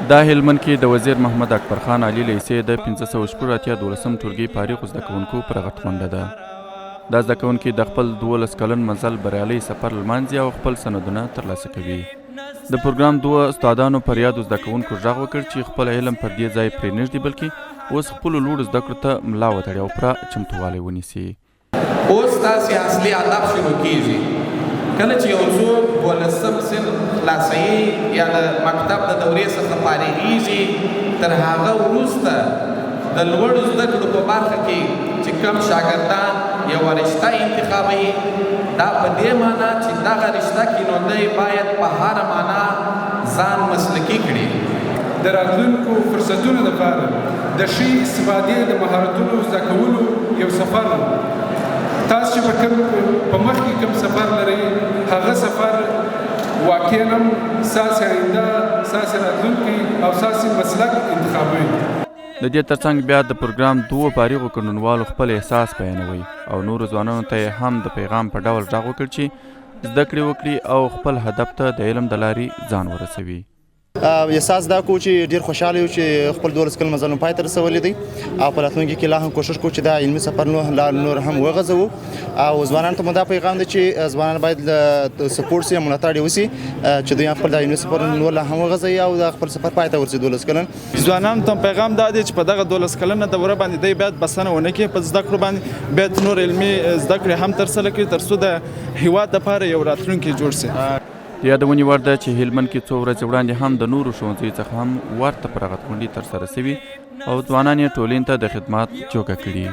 دا هلمند کې د وزیر محمد اکبر خان علي لیسې د 1512 ټولګي فارغ زده کوونکو پر غټ غونډه ده. دا زده کوونکي د خپل 12 کلن مزل بریالي سفر لمانځي او خپل سندونه ترلاسه کوي. د پروګرام دوه استادانو پر یادو زده کوونکو غږ وکړ چې خپل علم پر دې ځای پرې نږدې بلکې اوس خپلو لوړو زده کړو ته ملا وتړي او پوره چمتووالی ونیسي. اوس تاسې اصلي هدف شروع کیږي. کله چې یو څوک 12 سن خلاصوي یا د مکتب د دورې څخه فارغېږي، تر هغه وروسته د لوړو زده کړو په برخه کې چې کوم شاګردان یوه رشته انتخابوي، دا په دې معنا چې دغه رشته کې نو دی باید په هره معنا ځان مسلکي کړي. د راتلونکو فرصتونو لپاره د ښې استفادې د مهارتونو زده کولو یو سفر. تاسو چې په مخ کې کوم سفر لرئ، هغه سفر واقعاً هم ستاسې آینده، ستاسې راتلونکي او ستاسې مسلک انتخابوي. د دې ترڅنګ بیا د پروګرام دوه فارغو کډونوالو خپل احساس بیانوي او نورو ځوانانو ته یې هم د پیغام په ډول غږ وکړ چې زده کړې وکړي او خپل هدف ته د علم د لارې ځان ورسوي. احساس دا کو چې ډیر خوشاله یو چې خپل 12 کلن مزل پای ته رسولی دی او په راتلونکي کې لا هم کوشش کوو چې دا علمي سفر نور هم وغځوو. او ځوانانو ته مو دا پیغام دی چې ځوانان باید له سپورټ سره ملاتړ وشي چې دوی خپل د علمي سفر نور لا هم وغځوي او د خپل سفر پای ته ورسي. 12 کلن ځوانانو ته پیغام دا دی چې په دغه 12 کلنه دوره باندې دی باید بسنه ونه کړي، په زده کړو باندې باید نور علمي زده کړې هم ترسره کړي تر څو د هیواد لپاره یو راتلونکی جوړ شي. یادونې وړ ده چې هلمند کې څو ورځې وړاندې هم د نورو ښوونځیو څخه هم ورته پر غټ غونډې ترسره شوي او ځوانان یې ټولنې ته د خدمات جوګه کړي.